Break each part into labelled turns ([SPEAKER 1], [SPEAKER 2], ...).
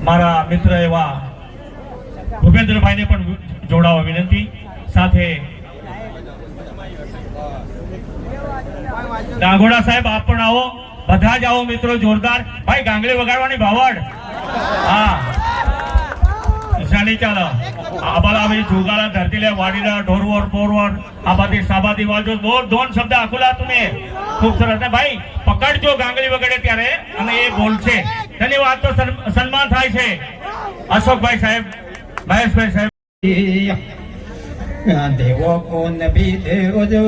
[SPEAKER 1] મારા મિત્ર એવા ભૂપેન્દ્રભાઈને પણ જોડાવા વિનંતી. સાથે ડાગોડા સાહેબ આપ પણ આવો, બધા જ આવો મિત્રો. જોરદાર ભાઈ ગાંગલી વગાડવાની ભાવડ. હા ઈશાની ચાલો આબાલા ભાઈ જોગાલા ધરતી લે વાડીલા ઢોરવર બોરવર આબાદી સાબાદી વાજો બોર દોન શબ્દ આખુલા તમે ખૂબ સરસ ને ભાઈ પકડજો ગાંગલી વગાડે ત્યારે અને એ બોલશે. ધન્યવાદ. તો સન્માન થાય છે અશોકભાઈ સાહેબ, મહેશભાઈ સાહેબ.
[SPEAKER 2] દેવો કોન ભી દેવો જો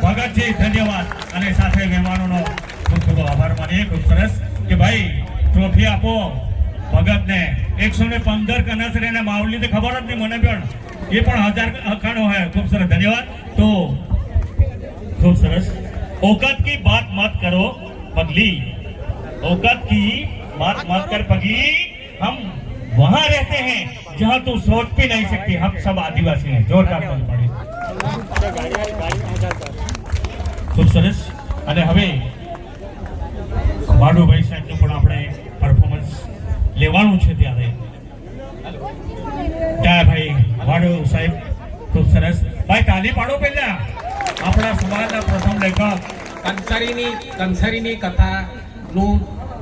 [SPEAKER 1] ભગતજી ધન્યવાદ. અને સાથે મહેમાનોનો ખૂબ ખૂબ આભાર માનીએ. ખૂબ સરસ કે ભાઈ ટ્રોફી આપો ભગત ને. 115 કનસરે ને માવલી તો ખબર જ નહીં મને પણ, એ પણ 1000 અખાણો હોય. ખૂબ સરસ ધન્યવાદ. તો खूब सरस. औकात की बात मत करो पगली, औकात की बात मत कर पगली, हम वहां रहते हैं जहां तू सोच भी नहीं सकती. हम सब आदिवासी हैं. जोरदार ताली पाड़े. खूब सरस. અને હવે વાડુભાઈ સાહેબનું પણ આપણે પરફોર્મન્સ લેવાનું છે. ત્યારે ત્યાં ભાઈ વાડુ સાહેબ ખૂબ સરસ. ભાઈ તાલી પાડો પહેલા. આપણા સમાજના પ્રથમ લેખક
[SPEAKER 3] કંસારીની કથાનું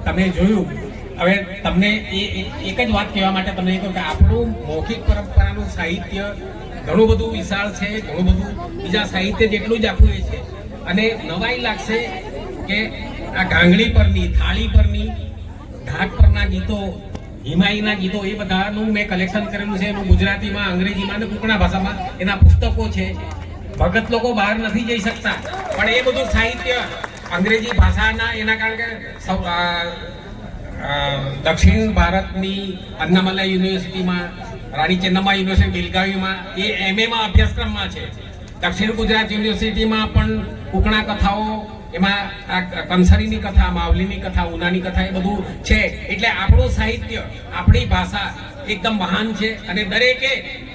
[SPEAKER 3] તમે જોયું. હવે તમને એક જ વાત કહેવા માટે તમને કહું કે આપણું મૌખિક પરંપરાનું સાહિત્ય ઘણું બધું વિશાળ છે, ઘણું બધું બીજા સાહિત્ય જેટલું જ આખું એ છે. અને નવાઈ લાગશે કે આ ગાંગડી પરની, થાળી પરની, ઘાટ પરના ગીતો, હિમાયીના ગીતો એ બધાનું મેં કલેક્શન કરેલું છે. એનું ગુજરાતીમાં, અંગ્રેજીમાં અને કોકણા ભાષામાં એના પુસ્તકો છે. ભગત લોકો બહાર નથી જઈ શકતા પણ એ બધું સાહિત્ય અંગ્રેજી ભાષાના એના કારણ કે દક્ષિણ ભારતની અન્નામલા યુનિવર્સિટીમાં, રાણી ચેન્નમ્મા યુનિવર્સિટી બેલગાવીમાં એ MA અભ્યાસક્રમમાં છે. દક્ષિણ ગુજરાત યુનિવર્સિટીમાં પણ કુકણા કથાઓ, એમાં આ કંસારીની કથા, માવલીની કથા, ઉનાની કથા એ બધું છે. એટલે આપણું સાહિત્ય, આપણી ભાષા એકદમ મહાન છે અને દરેકે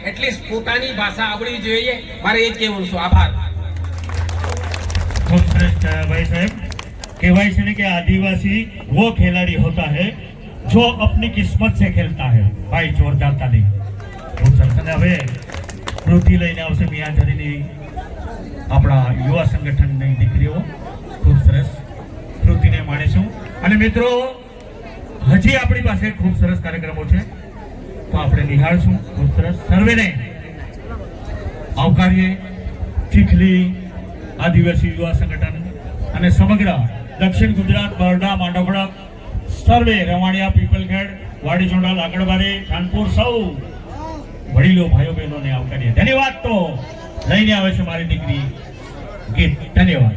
[SPEAKER 3] એટલીસ્ટ પોતાની ભાષા આવડવી જોઈએ. મારે એ જ કહેવું છું. આભાર.
[SPEAKER 1] ખૂબ સરસ ભાઈ સાહેબ. કહેવાય છે ને કે આદિવાસી वो खिलाड़ी होता है जो अपनी किस्मत से खेलता है. ભાઈ જોરદાર તાલી. ખૂબ સરસ. અને હવે કૃતિ લઈને આવશે મિયાજરીની આપણા યુવા સંગઠનની દીકરીઓ. ખૂબ સરસ કૃતિને માણીશું. અને મિત્રો હજી આપણી પાસે ખૂબ સરસ કાર્યક્રમો છે તો આપણે નિહાળશું. ખૂબ સરસ. સર્વેને આવકારીએ. ચીખલી આદિવાસી યુવા સંગઠન અને સમગ્ર દક્ષિણ ગુજરાત, બરડા, માંડવડા, સર્વે, રવાણિયા, પીપલખેડ, વાડી જોડાલ, આગળવાડી, કાનપુર, સૌ વડીલો, ભાઈઓ બહેનોને આવકારીએ. ધન્યવાદ. તો લઈને આવે છે મારી દીકરી ગીત. ધન્યવાદ.